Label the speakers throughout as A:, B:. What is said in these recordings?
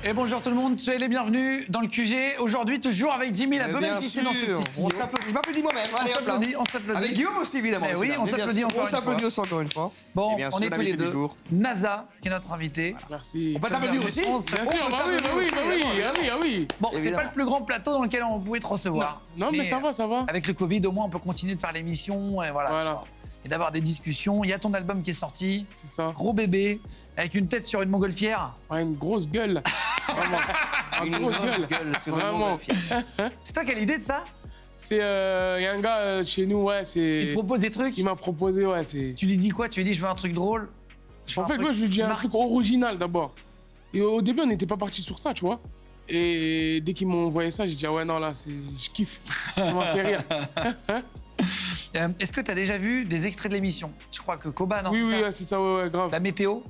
A: Et bonjour tout le monde, soyez les bienvenus dans le QG. Aujourd'hui, toujours avec Jimmy Labeu, même si c'est dans ce petit studio.
B: On s'applaudit. Je m'applaudis moi-même.
A: On s'applaudit.
B: Avec Guillaume aussi, évidemment.
A: Mais oui, on s'applaudit encore une fois.
B: On s'applaudit aussi encore une fois.
A: Bon,
B: bien
A: on
B: sûr,
A: est tous les
B: l'invité du
A: deux.
B: jour.
A: NASA, qui est notre invité.
C: Merci.
B: On peut t'applaudir aussi.
A: On
C: Bien sûr, bah oui.
A: Bon, c'est
B: Évidemment.
A: pas le plus grand plateau dans lequel on pouvait te recevoir.
C: Non, mais ça va.
A: Avec le Covid, au moins, on peut continuer de faire l'émission et voilà. Et d'avoir des discussions. Il y a ton album qui est sorti.
C: C'est ça.
A: Gros bébé, avec une tête sur une montgolfière.
C: Ouais, une grosse gueule. Vraiment.
B: Une grosse gueule sur une
C: Vraiment.
B: montgolfière.
A: C'est toi qui as l'idée de ça?
C: C'est, y a un gars chez nous, ouais,
A: Il te
C: c'est...
A: propose des trucs.
C: Qui m'a proposé, ouais, c'est...
A: Tu lui dis quoi? Tu lui dis, je veux un truc drôle.
C: En fait, moi, je lui dis un truc original, d'abord. Et au début, on n'était pas parti sur ça, tu vois. Et dès qu'ils m'ont envoyé ça, j'ai dit, ah ouais, non, là, je kiffe. Ça m'a fait rire.
A: Est-ce que tu as déjà vu des extraits de l'émission? Je crois que Koba, non?
C: Oui,
A: c'est ça
C: ouais, c'est ça, ouais, grave.
A: La météo?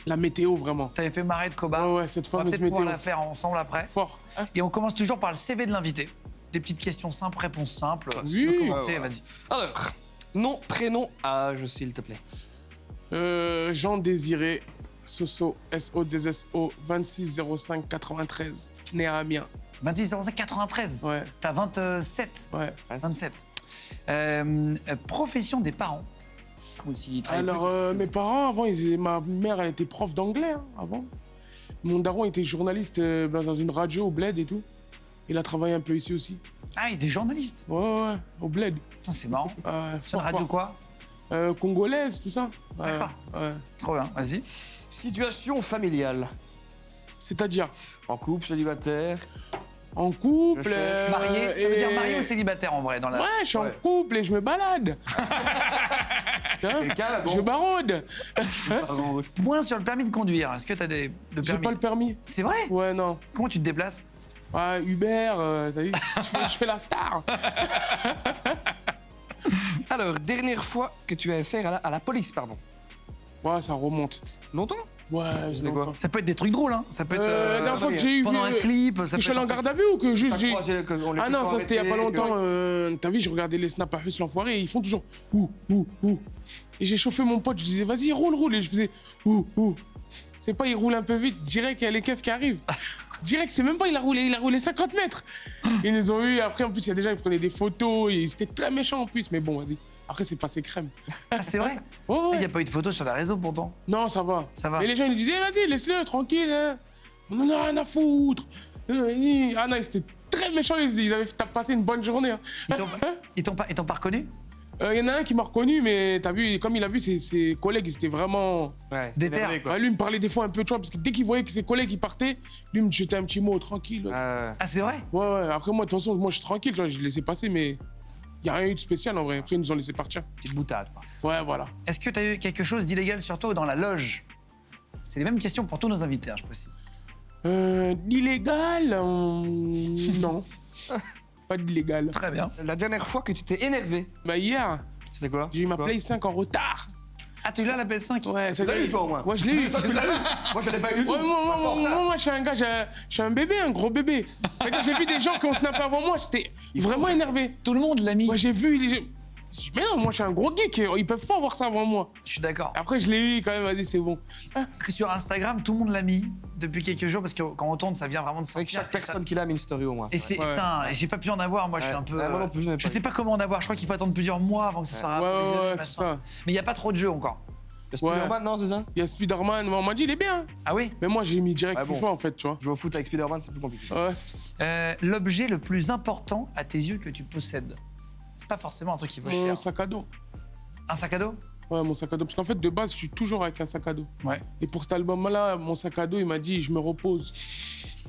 C: La météo, vraiment.
A: Ça t'avait fait marrer de Koba.
C: Ouais, cette
A: On va
C: fameuse
A: peut-être
C: météo.
A: pouvoir la faire ensemble après.
C: Fort. Hein.
A: Et on commence toujours par le CV de l'invité. Des petites questions simples, réponses simples. Si tu
C: Oui.
A: veux commencer,
B: Ouais.
A: vas-y.
B: Alors, nom, prénom, âge, s'il te plaît.
C: Jean Désiré, Soso, SO2SO, 26 05 93, né à Amiens.
A: 26 05 93.
C: Ouais,
A: T'as 27.
C: ouais.
A: 27. Profession des parents. Ou s'ils travaillent
C: Alors, mes parents, avant, ma mère, elle était prof d'anglais, hein, avant. Mon daron était journaliste dans une radio au Bled et tout. Il a travaillé un peu ici aussi.
A: plus. Ah, il est journaliste.
C: Ouais, au Bled.
A: Putain, c'est marrant. Sur
C: Fort,
A: la radio
C: fort.
A: quoi?
C: Congolaise, tout ça. Ouais,
A: D'accord.
C: ouais.
A: Trop bien, vas-y.
B: Situation familiale.
C: C'est-à-dire,
B: En couple, célibataire.
C: en couple...
B: Je cherche.
A: Marié, ça veut dire marié ou célibataire en vrai dans la...
C: Ouais, je suis en
B: Ouais.
C: couple et je me balade. Hein,
B: Quelqu'un, là, bon.
C: je baraude.
A: Point sur le permis de conduire. Est-ce que t'as le
C: J'ai
A: permis?
C: pas le permis.
A: C'est vrai?
C: Ouais, non.
A: Comment tu te déplaces?
C: Ouais, Uber, t'as vu, je fais la star.
B: Alors, dernière fois que tu as affaire à la police, pardon.
C: Ouais, ça remonte.
B: Longtemps?
C: Ouais,
B: C'était quoi?
A: Ça peut être des trucs drôles, hein. Ça peut être
C: La dernière fois que j'ai eu...
A: pendant un clip, ça
C: Que je suis
A: peut
C: allé en
A: être un
C: garde à vue ou que juste j'ai... Ah non, ça c'était il y a pas longtemps. T'as vu, je regardais les snaps à Hus l'enfoiré et ils font toujours ouh. Et j'ai chauffé mon pote, je disais vas-y, roule. Et je faisais ouh. C'est pas, il roule un peu vite, direct, il y a les keufs qui arrivent. Direct, c'est même pas, il a roulé 50 mètres. Ils nous ont eu, après en plus, il y a des gens qui prenaient des photos et c'était très méchant en plus. Mais bon, vas-y. Après, c'est passé crème.
A: Ah, c'est vrai?
C: Ouais.
A: Il n'y a pas eu de photos sur les réseaux pourtant.
C: Non, ça va.
A: Ça va.
C: Et les gens, ils nous disaient, vas-y, laisse-le, tranquille. Hein. On en a rien à foutre. Ah non, ils étaient très méchants, ils avaient passé une bonne journée. Hein.
A: Ils t'ont pas reconnu?
C: Y en a un qui m'a reconnu, mais t'as vu, comme il a vu, ses collègues, ils étaient vraiment...
B: Ouais,
A: Déter.
B: énervé, quoi.
C: Ouais, lui, il me parlait des fois un peu, tu vois, parce que dès qu'il voyait que ses collègues, ils partaient, lui, il me jetait un petit mot, tranquille. Ouais,
A: Ah, c'est vrai?
C: ouais. Après, moi, de toute façon, moi, je suis tranquille, tu vois, je les laissais passer, mais il n'y a rien eu de spécial, en vrai. Après, ils nous ont laissé partir.
B: Petite boutade, quoi.
C: Ouais, voilà.
A: Est-ce que tu as eu quelque chose d'illégal sur toi ou dans la loge? C'est les mêmes questions pour tous nos invités, hein, je précise.
C: D'illégal non. Pas d'illégal.
A: Très bien.
B: La dernière fois que tu t'es énervé,
C: Bah, hier,
B: c'était quoi?
C: j'ai eu ma
B: Quoi?
C: Play 5 en retard.
A: Ah, tu l'as la PS5?
C: Ouais,
B: Tu l'as eu, toi, au moins?
C: Ouais, je l'ai eu.
B: Ça, tu l'as eu? Moi, je l'ai pas eu du tout.
C: Ouais, moi, je suis un gars, je suis un bébé, un gros bébé. C'est-à-dire, j'ai vu des gens qui ont snappé avant moi, j'étais vraiment énervé.
A: Tout le monde l'a mis.
C: Moi, j'ai vu. Je dis, mais non, moi, je suis un gros geek, ils peuvent pas avoir ça avant moi.
A: Je suis d'accord.
C: Après, je l'ai eu quand même, vas-y, c'est bon.
A: Sur Instagram, tout le monde l'a mis depuis quelques jours parce que quand on tourne, ça vient vraiment de
B: Avec
A: sortir.
B: chaque personne qui l'a mis une story au moins.
A: Et c'est
C: Ouais.
A: putain, et j'ai pas pu en avoir, moi je suis un peu.
B: Ouais, moi non plus, je n'ai pas
A: je sais pas comment en avoir, je crois qu'il faut attendre plusieurs mois avant que ça soit
C: Ouais,
A: actualisé,
C: c'est
A: machin.
C: ça.
A: Mais il y a pas trop de jeux encore.
B: Le Spider-Man, non, c'est ça?
C: Il y a Spider-Man, mais on m'a dit, il est bien.
A: Ah oui?
C: Mais moi, j'ai mis direct
B: Ouais, bon.
C: FIFA, en fait, tu vois.
B: Jouer au foot avec Spider-Man, c'est plus compliqué.
C: Ouais.
A: L'objet le plus important à tes yeux que tu possèdes? C'est pas forcément un truc qui vaut cher.
C: Sac à dos.
A: Un sac à dos?
C: Ouais, mon sac à dos. Parce qu'en fait, de base, je suis toujours avec un sac à dos.
A: Ouais.
C: Et pour cet album-là, mon sac à dos, il m'a dit, je me repose.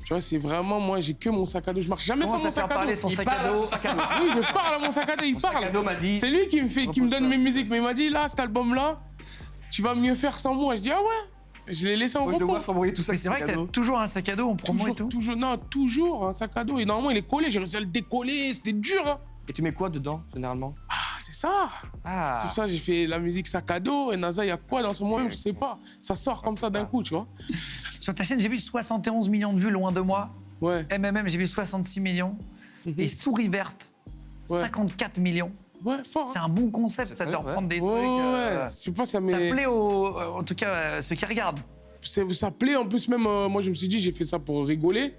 C: Tu vois, c'est vraiment, moi, j'ai que mon sac à dos. Je marche jamais
A: Comment
C: sans mon
A: ça fait
C: sac à
A: parler
C: dos.
A: son sac à dos?
C: Oui, je parle à mon sac à dos, il
B: Mon sac
C: parle.
B: à dos m'a dit.
C: C'est lui qui me donne
B: Repose-toi.
C: mes musiques. Mais il m'a dit, là, cet album-là, tu vas mieux faire sans moi. Je dis, ah ouais. Je l'ai laissé en
B: Moi, je le vois
C: repos.
B: s'embrouiller tout ça.
A: Mais
B: avec
A: c'est vrai
B: son
A: que t'as
B: cadeau.
A: toujours un sac à dos en promo et tout.
C: Toujours un sac à dos. Et normalement, il est collé. J'ai réussi à le décoller. C'était dur, hein.
B: Et tu mets quoi dedans, généralement?
C: Ah, c'est ça.
B: Ah.
C: C'est pour ça que j'ai fait la musique sac à dos. Et NASA, il y a quoi dans ce moment? Je sais pas. Ça sort comme ça d'un coup, tu vois.
A: Sur ta chaîne, j'ai vu 71 millions de vues loin de moi.
C: Ouais.
A: MMM, j'ai vu 66 millions. Et Souris Verte,
C: Ouais.
A: 54 millions.
C: Ouais, fort.
A: C'est un bon concept, ça, de leur prendre des trucs.
C: Ouais, je sais pas, ça
A: plaît en tout cas, à ceux qui regardent.
C: Ça plaît, en plus, même, moi, je me suis dit, j'ai fait ça pour rigoler.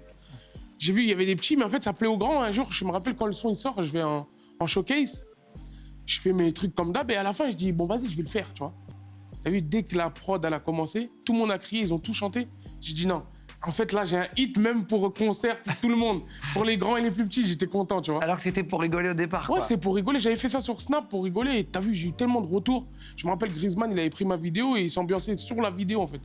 C: J'ai vu, il y avait des petits, mais en fait, ça plaît aux grands. Un jour, je me rappelle quand le son il sort, je vais en showcase. Je fais mes trucs comme d'hab et à la fin, je dis, bon, vas-y, je vais le faire, tu vois. T'as vu, dès que la prod, elle a commencé, tout le monde a crié, ils ont tout chanté. J'ai dit non. En fait, là, j'ai un hit même pour concert, pour tout le monde. Pour les grands et les plus petits, j'étais content, tu vois.
A: Alors que c'était pour rigoler au départ, quoi.
C: Ouais, c'est pour rigoler. J'avais fait ça sur Snap pour rigoler. Et t'as vu, j'ai eu tellement de retours. Je me rappelle, Griezmann, il avait pris ma vidéo et il s'ambiançait sur la vidéo, en fait.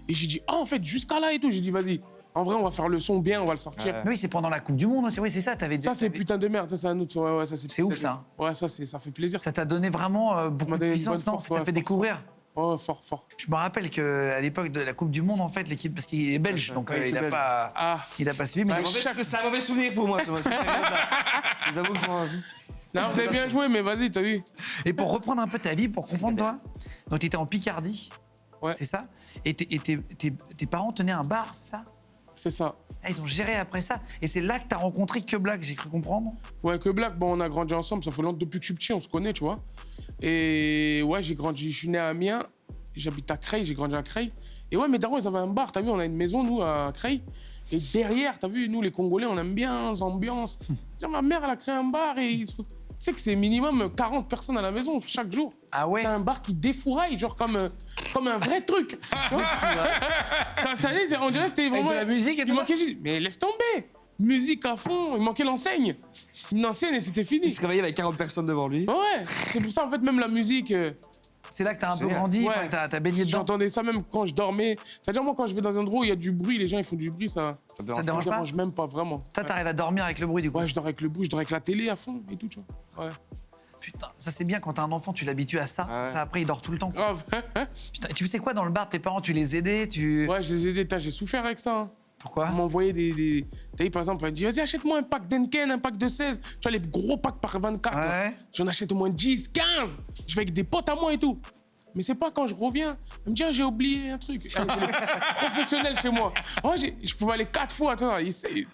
C: Et j'ai dit, ah, en fait, jusqu'à là et tout. J'ai dit, vas-y, en vrai, on va faire le son bien, on va le sortir.
A: Mais oui, c'est pendant la Coupe du Monde aussi. Oui, c'est ça,
C: Ça, c'est putain de merde. Ça, c'est un autre. Ouais, ça,
A: c'est ouf, ça.
C: Ouais, ça fait plaisir.
A: Ça t'a donné vraiment beaucoup de puissance, non? Ça t'a fait découvrir.
C: Oh, fort, fort.
A: Je me rappelle qu'à l'époque de la Coupe du Monde, en fait, l'équipe, parce qu'il est belge, donc il n'a pas suivi. Mais
B: c'est un mauvais souvenir pour moi. Je vous avoue que je m'en...
C: Non, vous avez bien joué, mais vas-y, t'as vu.
A: Et pour reprendre un peu ta vie, pour comprendre, toi, donc tu étais en Picardie, c'est ça? Et tes parents tenaient un bar, c'est ça?
C: C'est ça.
A: Ah, ils ont géré après ça. Et c'est là que t'as rencontré Que Black, j'ai cru comprendre.
C: Ouais, Que Black, bon, on a grandi ensemble, ça fait longtemps, depuis que je suis petit, on se connaît, tu vois. Et ouais, je suis né à Amiens, j'habite à Creil, j'ai grandi à Creil. Et ouais, mes darons, ils avaient un bar, t'as vu, on a une maison, nous, à Creil. Et derrière, t'as vu, nous, les Congolais, on aime bien l'ambiance. Ma mère, elle a créé un bar et... Tu sais que c'est minimum 40 personnes à la maison chaque jour.
A: Ah ouais?
C: C'est un bar qui défouraille, genre comme un vrai truc. On dirait que c'était vraiment...
A: Avec de la musique et tout.
C: Il manquait juste... Mais laisse tomber. Musique à fond, il manquait l'enseigne. Une enseigne et c'était fini.
B: Il se réveillait avec 40 personnes devant lui.
C: Ouais, c'est pour ça en fait même la musique...
A: C'est là que t'as un peu grandi,
C: ouais.
A: t'as baigné dedans.
C: J'entendais ça même quand je dormais. C'est-à-dire moi quand je vais dans un endroit où il y a du bruit, les gens ils font du bruit, ça dérange même pas vraiment.
A: Toi t'arrives à dormir avec le bruit du coup?
C: Ouais, je dors avec le bruit, je dors avec la télé à fond et tout, tu vois. Ouais.
A: Putain, ça c'est bien quand t'as un enfant, tu l'habitues à ça.
B: Ouais.
A: Ça après il dort tout le temps.
C: Grave.
A: Putain, tu sais quoi dans le bar, tes parents, tu les aidais,
C: Ouais, je les aidais, j'ai souffert avec ça. Hein.
A: Pourquoi?
C: On m'envoyait des... T'as vu, par exemple, on me dit, vas-y, achète-moi un pack d'Henken, un pack de 16. Tu vois, les gros packs par 24.
A: Ouais.
C: J'en achète au moins 10, 15. Je vais avec des potes à moi et tout. Mais c'est pas quand je reviens, elle me dit, ah, j'ai oublié un truc. Professionnel chez moi. Oh, je pouvais aller 4 fois, tu vois,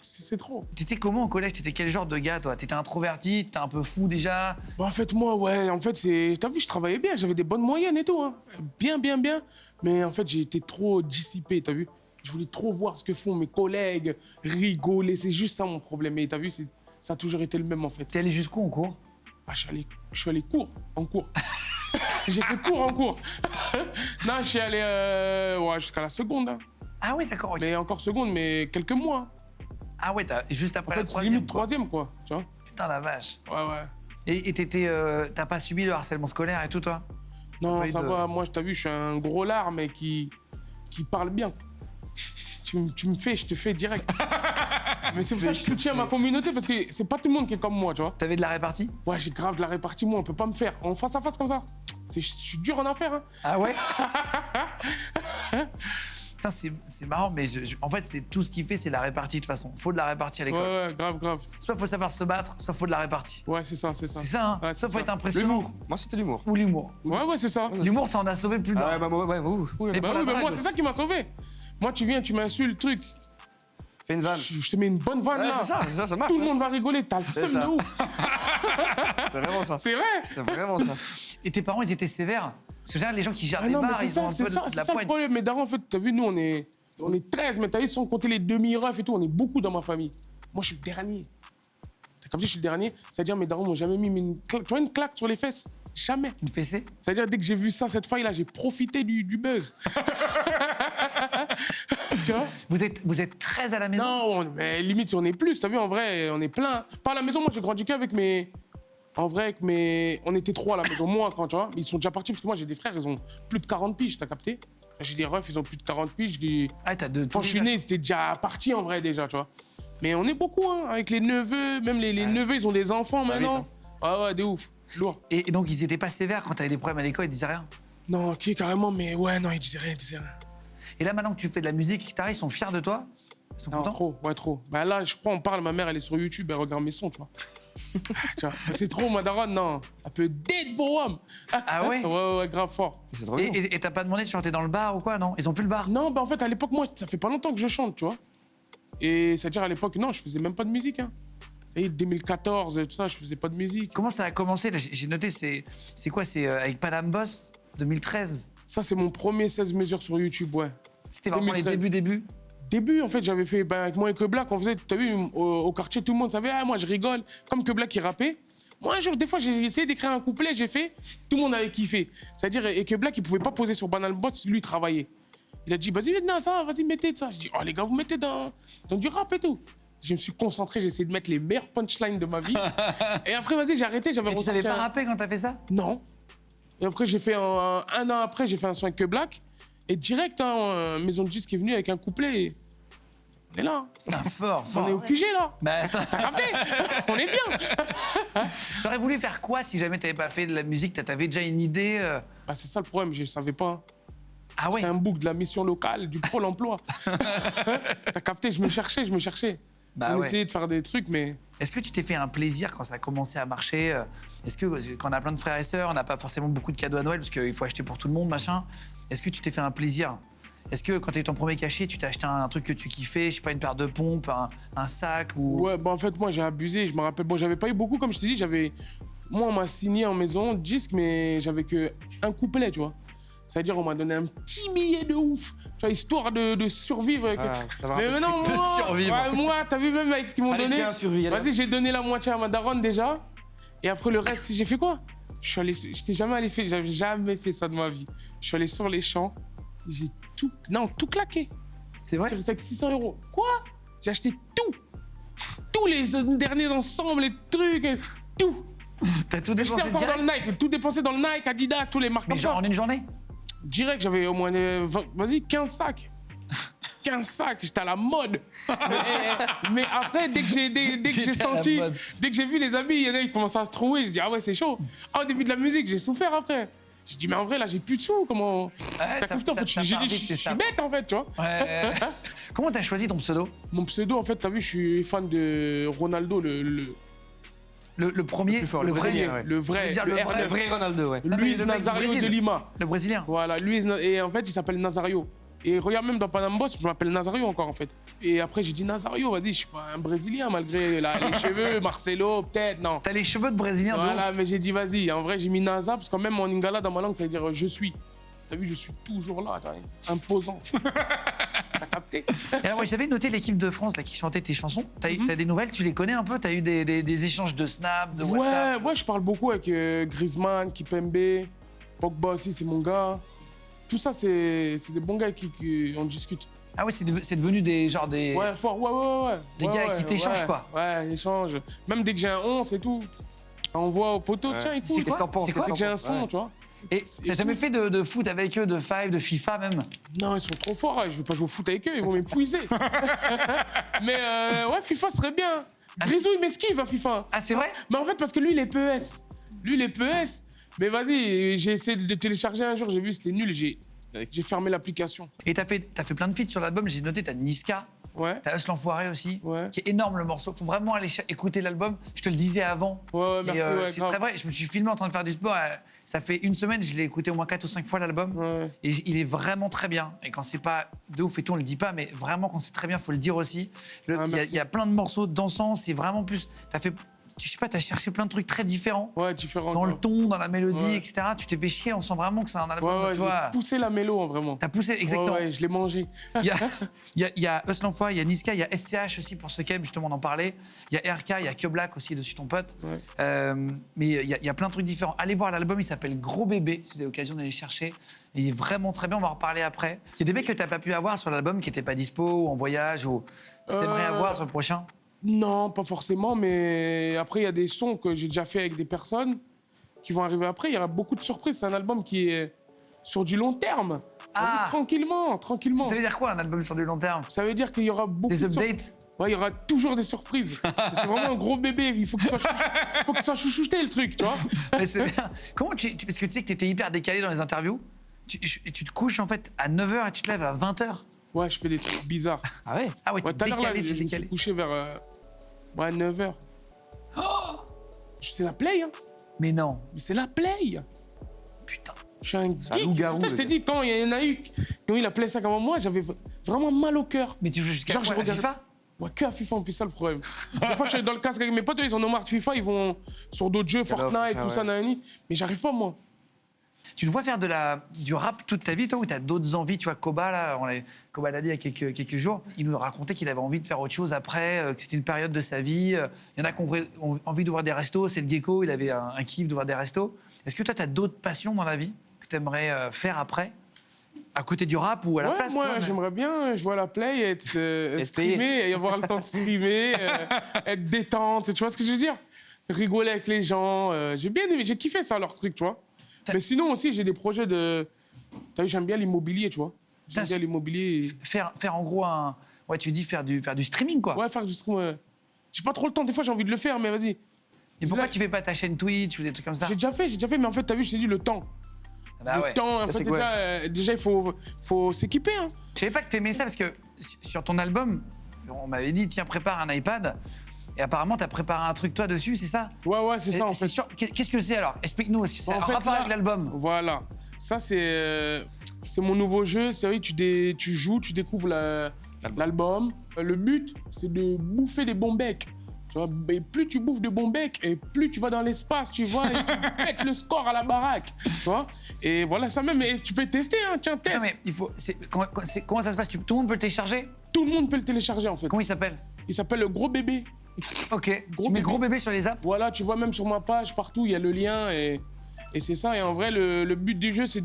C: c'est trop.
A: T'étais comment au collège? T'étais quel genre de gars, toi? T'étais introverti? T'étais un peu fou déjà?
C: Bah, en fait, moi, ouais, en fait, t'as vu, je travaillais bien, j'avais des bonnes moyennes et tout, hein. Bien. Mais en fait, j'ai été trop dissipé, t'as vu? Je voulais trop voir ce que font mes collègues, rigoler, c'est juste ça mon problème. Et t'as vu, ça a toujours été le même, en fait.
A: T'es allé jusqu'où en cours?
C: Bah, je suis allé en cours. J'ai fait cours en cours. Non, je suis allé jusqu'à la seconde. Hein.
A: Ah ouais, d'accord. Okay.
C: Mais encore seconde, mais quelques mois.
A: Ah ouais, juste après
C: en fait,
A: la troisième.
C: Limite troisième, quoi. Tu vois.
A: Putain, la vache.
C: Ouais.
A: Et t'as pas subi le harcèlement scolaire et tout, toi?
C: Non, ça va. Moi, t'as vu, je suis un gros lard, mais qui parle bien. Tu me fais, je te fais direct. Mais c'est pour ça que je soutiens ma communauté, parce que c'est pas tout le monde qui est comme moi, tu vois.
A: T'avais de la répartie?
C: Ouais, j'ai grave de la répartie, moi, on peut pas me faire. En face à face comme ça. Je suis dur en affaires, hein.
A: Ah ouais? Putain, c'est marrant, mais en fait, c'est tout ce qu'il fait, c'est la répartie de toute façon. Faut de la répartie à l'école.
C: Ouais, grave.
A: Soit faut savoir se battre, soit faut de la répartie.
C: Ouais, c'est ça.
A: C'est ça, hein.
C: Ouais,
A: soit faut être impressionnant.
B: L'humour. Moi, c'était l'humour.
A: Ou l'humour.
C: Ouais, c'est ça.
A: L'humour, ça en a sauvé plus d'un.
B: Ah ouais,
C: Bah oui, mais moi, c'est ça qui m'a sauvé. Moi, tu viens, tu m'insultes, le truc.
B: Fais une vanne.
C: Je te mets une bonne vanne là.
B: C'est ça marche.
C: Tout le monde va rigoler, t'as le seum de ouf.
B: C'est vraiment ça.
C: C'est vrai.
B: C'est vraiment ça.
A: Et tes parents, ils étaient sévères? Parce que généralement, les gens qui gèrent des
C: non,
A: bars, ils ont un peu de la
C: C'est ça le
A: poigne.
C: problème. Mais darons, en fait, t'as vu, nous, on est 13, mais t'as vu, sans compter les demi-refs et tout, on est beaucoup dans ma famille. Moi, je suis le dernier. T'as compris, je suis le dernier. C'est-à-dire, mes darons m'ont jamais mis une claque. Tu vois, une claque sur les fesses? Jamais.
A: Une fessée?
C: C'est-à-dire, dès que j'ai vu ça, cette faille-là, j'ai profité du buzz. Tu vois?
A: Vous êtes 13 à la maison?
C: Non, mais limite, on est plus. T'as vu, en vrai, on est plein. Pas à la maison, moi, j'ai grandi qu'avec mes... En vrai, on était 3 à la maison, moi, quand tu vois. Ils sont déjà partis, parce que moi, j'ai des frères, ils ont plus de 40 piges, t'as capté? J'ai des refs, ils ont plus de 40 piges.
A: Ah, t'as deux.
C: Quand je suis né, ils étaient déjà partis, en vrai, déjà, tu vois. Mais on est beaucoup, hein, avec les neveux. Même les neveux, ils ont des enfants maintenant.
A: Vite, hein.
C: Ouais, de ouf. Lourd.
A: Et donc, ils étaient pas sévères quand t'avais des problèmes à l'école, ils disaient rien?
C: Non, ok, carrément, mais ouais, non, ils disaient rien.
A: Et là, maintenant que tu fais de la musique, etc., ils sont fiers de toi? Ils sont contents?
C: Trop. Bah là, je crois, on parle, ma mère, elle est sur YouTube, elle regarde mes sons, tu vois. Tu vois, c'est trop, ma daronne, non. Elle peut date pour homme.
A: Ah ouais?
C: Ouais, grave fort.
B: C'est trop bien.
A: Et t'as pas demandé de chanter dans le bar ou quoi, non? Ils ont plus le bar?
C: Non, bah en fait, à l'époque, moi, ça fait pas longtemps que je chante, tu vois. Et c'est-à-dire, à l'époque, non, je faisais même pas de musique, hein. Et 2014, tout ça, je faisais pas de musique.
A: Comment ça a commencé? Là, j'ai noté, c'est quoi? C'est avec Panam Boss, 2013?
C: Ça, c'est mon premier 16 mesures sur YouTube, ouais.
A: C'était vraiment
C: 2013.
A: les débuts?
C: Début, en fait, j'avais fait, avec moi et Que Black, on faisait, t'as vu, au quartier, tout le monde savait, ah, moi, je rigole. Comme Que Black, il rappait. Moi, un jour, des fois, j'ai essayé d'écrire un couplet, j'ai fait, tout le monde avait kiffé. C'est-à-dire, et Que Black, il pouvait pas poser sur Banal Boss, lui, il travaillait. Il a dit, vas-y, maintenant, ça, vas-y, mettez de ça. Je dis, oh, les gars, vous mettez dans du rap et tout. Je me suis concentré, j'ai essayé de mettre les meilleures punchlines de ma vie. Et après, vas-y, j'ai arrêté, j'avais
A: Et tu savais pas rapper quand t'as fait ça?
C: Non. Et après, j'ai fait un an après, j'ai fait un son avec Que Black. Et direct, Maison de Disque est venue avec un couplet. Et on est là.
A: Ah, fort, fort.
C: On est au QG, là.
A: Bah, attends.
C: T'as capté? On est bien.
A: T'aurais voulu faire quoi si jamais t'avais pas fait de la musique? T'avais déjà une idée
C: Bah, c'est ça le problème, je savais pas.
A: Ah ouais?
C: C'est un book de la mission locale, du Pôle emploi. T'as capté? Je me cherchais.
A: Bah
C: on
A: ouais.
C: essayait de faire des trucs, mais...
A: Est-ce que tu t'es fait un plaisir quand ça a commencé à marcher? Est-ce que quand on a plein de frères et sœurs, on n'a pas forcément beaucoup de cadeaux à Noël parce qu'il faut acheter pour tout le monde, machin? Est-ce que tu t'es fait un plaisir? Est-ce que quand t'as eu ton premier cachet, tu t'es acheté un truc que tu kiffais, je sais pas, une paire de pompes, un sac ou...
C: Ouais, bah en fait, moi, j'ai abusé. Je me rappelle, bon, j'avais pas eu beaucoup, comme je t'ai dit, moi, on m'a signé en maison de disque, mais j'avais que un couplet, tu vois. C'est-à-dire, on m'a donné un petit billet de ouf, tu vois, histoire de survivre. Mais maintenant,
A: de survivre.
C: Moi, t'as vu même avec ce qu'ils m'ont donné.
B: Tiens, survie, alors.
C: Vas-y, j'ai donné la moitié à ma daronne déjà. Et après, le reste, j'ai fait quoi? J'avais jamais fait ça de ma vie. Je suis allé sur les champs, j'ai tout claqué.
A: C'est vrai?
C: J'ai resté avec 600 €. Quoi? J'ai acheté tout. Tous les derniers ensembles, les trucs, tout.
A: T'as tout
C: J'étais
A: dépensé
C: encore dans
A: direct?
C: le Nike, tout dépensé dans le Nike, Adidas, tous les marques
A: Mais
C: comme
A: genre
C: ça.
A: en une journée?
C: Direct, j'avais au moins 15 sacs. 15 sacs, j'étais à la mode. Mais après, dès que j'ai
A: J'étais à la
C: senti,
A: mode.
C: dès que j'ai vu les amis, il y en a qui commençaient à se trouver, je dis ah ouais, c'est chaud. Ah, au début de la musique, j'ai souffert après. J'ai dit mais en vrai, là, j'ai plus de sous, comment...
A: Ouais,
C: T'as compris, en fait, j'ai
A: part
C: dit,
A: vite,
C: je
A: c'est
C: suis
A: ça.
C: bête en fait, tu vois.
A: Ouais. Comment t'as choisi ton pseudo?
C: Mon pseudo, en fait, t'as vu, je suis fan de Ronaldo,
A: Le premier,
B: plus fort,
A: le
B: le
A: vrai.
B: brésilien, ouais.
C: le vrai,
A: Je veux dire,
C: le
A: le
C: R9.
A: vrai.
B: Le vrai Ronaldo, ouais.
A: Non, mais
C: Luis
A: le mec du
C: Nazario
A: Brésil.
C: de Lima.
A: Le brésilien.
C: Voilà, et en fait, il s'appelle Nazario. Et regarde, même dans Panam Boss, je m'appelle Nazario encore, en fait. Et après, j'ai dit Nazario, vas-y, je suis pas un Brésilien, malgré les cheveux, Marcelo, peut-être, non.
A: T'as les cheveux de brésilien de
C: Voilà,
A: ouf.
C: mais j'ai dit, vas-y. En vrai, j'ai mis Naza, parce que même en lingala, dans ma langue, ça veut dire je suis. T'as vu, je suis toujours là, t'as vu, imposant. T'as capté?
A: Et alors, ouais, j'avais noté l'équipe de France là, qui chantait tes chansons. T'as des nouvelles? Tu les connais un peu? T'as eu des échanges de Snap, de WhatsApp?
C: Ouais, je parle beaucoup avec Griezmann, Kipembe, Pogba aussi, c'est mon gars. Tout ça, c'est des bons gars qui on discute.
A: Ah ouais, c'est devenu des genre des.
C: Ouais, fort, ouais.
A: Des gars qui t'échangent, quoi.
C: Ouais, échange. Même dès que j'ai un 11 et tout, ça envoie au poteau, tiens, écoute.
A: C'est quoi?
B: Qu'est-ce que t'en penses?
A: C'est quoi?
C: Dès que j'ai un son, tu vois.
A: Et t'as jamais fait de foot avec eux, de Five, de FIFA même?
C: Non, ils sont trop forts, je vais pas jouer au foot avec eux, ils vont m'épuiser. Mais ouais, FIFA serait bien. Grisou, il m'esquive à FIFA.
A: Ah, c'est vrai?
C: Mais en fait, parce que lui, il est PES. Lui, il est PES. Mais vas-y, j'ai essayé de télécharger un jour, j'ai vu, c'était nul, j'ai fermé l'application.
A: Et t'as fait plein de feats sur l'album, j'ai noté, t'as Niska,
C: Ouais.
A: t'as Us l'Enfoiré aussi,
C: Ouais.
A: qui est énorme le morceau. Faut vraiment aller écouter l'album. Je te le disais avant.
C: Ouais, merci,
A: Et,
C: ouais,
A: c'est
C: grave.
A: très vrai, je me suis filmé en train de faire du sport. Ça fait une semaine, je l'ai écouté au moins 4 ou 5 fois l'album.
C: Ouais.
A: Et il est vraiment très bien. Et quand c'est pas de ouf et tout, on le dit pas, mais vraiment quand c'est très bien, faut le dire aussi. Il
C: Ah, merci.
A: y a plein de morceaux dansants, c'est vraiment plus. Je sais pas, t'as cherché plein de trucs très différents.
C: Ouais, différent.
A: Dans le ton, dans la mélodie,
C: Ouais.
A: etc. Tu t'es fait chier, on sent vraiment que c'est un album
C: Ouais,
A: de toi.
C: j'ai poussé la mélo, hein, vraiment.
A: T'as poussé, exactement.
C: Ouais, je l'ai mangé.
A: Il y a Us l'Enfoiré, il y a Niska, il y a SCH aussi pour ceux qui aiment, justement, on en parlait. Il y a RK, il y a Que Black aussi dessus, ton pote.
C: Ouais.
A: Mais il y a plein de trucs différents. Allez voir l'album, il s'appelle Gros Bébé, si vous avez l'occasion d'aller chercher. Et il est vraiment très bien, on va en reparler après. Il y a des mecs que t'as pas pu avoir sur l'album, qui n'étaient pas dispo, ou en voyage, ou que t'aimerais avoir sur le prochain.
C: Non, pas forcément, mais après, il y a des sons que j'ai déjà fait avec des personnes qui vont arriver après. Il y aura beaucoup de surprises. C'est un album qui est sur du long terme.
A: Ah.
C: Tranquillement.
A: Ça veut dire quoi, un album sur du long terme?
C: Ça veut dire qu'il y aura beaucoup
A: Des
C: de
A: updates?
C: Ouais, il y aura toujours des surprises. C'est vraiment un gros bébé. Il faut qu'il soit chouchouté, le truc, tu vois.
A: Mais c'est bien. Comment parce que tu sais que t'étais hyper décalé dans les interviews. Tu te couches en fait à 9h et tu te lèves à 20h.
C: Ouais, je fais des trucs bizarres.
B: Ah ouais?
A: Ah ouais,
C: Ouais, tout à
A: t'es
C: l'heure, là,
A: décalé,
C: je
A: t'es
C: me suis
A: décalé.
C: couché vers 9h. C'est la play, hein.
A: Mais non,
C: Mais c'est la play.
A: putain.
C: Je suis un geek. C'est
B: loup-garou,
C: pour ça que je
B: le
C: t'ai dit, quand il y en a eu qui ont eu la play 5 avant moi, j'avais vraiment mal au cœur.
A: Mais tu joues jusqu'à
C: Genre,
A: quoi,
C: je
A: à
C: regarde-
A: FIFA?
C: Ouais, que à FIFA, on fait ça le problème. Des fois, je suis dans le casque avec mes potes, ils en ont marre de FIFA, ils vont sur d'autres jeux, Fortnite, tout ça, nanani. Mais j'arrive pas, moi.
A: Tu te vois faire du rap toute ta vie, toi, ou t'as d'autres envies? Tu vois, Koba, là, Koba l'a dit il y a quelques jours, il nous racontait qu'il avait envie de faire autre chose après, que c'était une période de sa vie. Il y en a qui ont envie d'ouvrir des restos, c'est le gecko, il avait un kiff d'ouvrir des restos. Est-ce que toi, t'as d'autres passions dans la vie que t'aimerais faire après? À côté du rap ou à la place?
C: Moi, j'aimerais bien jouer à la play, être streamer, et avoir le temps de streamer, être détente, tu vois ce que je veux dire? Rigoler avec les gens. J'ai bien aimé, j'ai kiffé ça, leur truc, tu vois. Mais sinon aussi, j'ai des projets de... T'as vu, j'aime bien l'immobilier, tu vois. J'aime bien l'immobilier.
A: Faire en gros un... Ouais, tu dis faire du streaming, quoi.
C: Ouais, faire du streaming, ouais. J'ai pas trop le temps, des fois j'ai envie de le faire, mais vas-y.
A: Et pourquoi tu fais pas ta chaîne Twitch ou des trucs comme ça?
C: J'ai déjà fait, mais en fait, t'as vu, je t'ai dit le temps.
A: Bah ouais.
C: Le temps, en fait, déjà, il faut s'équiper, hein.
A: Je savais pas que t'aimais ça, parce que sur ton album, on m'avait dit, tiens, prépare un iPad. Et apparemment, t'as préparé un truc, toi, dessus, c'est ça?
C: Ouais, c'est ça, en fait.
A: Qu'est-ce que c'est, alors? Explique-nous, est-ce que c'est
C: en
A: un
C: fait,
A: rapport
C: là,
A: avec l'album?
C: Voilà. Ça, c'est mon nouveau jeu. C'est vrai, tu joues, tu découvres l'album. Le but, c'est de bouffer des bons becs. Tu vois, et plus tu bouffes de bons becs, et plus tu vas dans l'espace, tu vois, et tu pètes le score à la baraque. Tu vois? Et voilà, ça même, et tu peux tester, hein, tiens, teste.
A: Non, mais comment ça se passe? Tout le monde peut le télécharger?
C: Tout le monde peut le télécharger, en fait.
A: Comment il s'appelle?
C: Il s'appelle le Gros Bébé.
A: Ok, tu mets Gros Bébé sur les apps?
C: Voilà, tu vois, même sur ma page, partout, il y a le lien, et c'est ça. Et en vrai, le but du jeu, c'est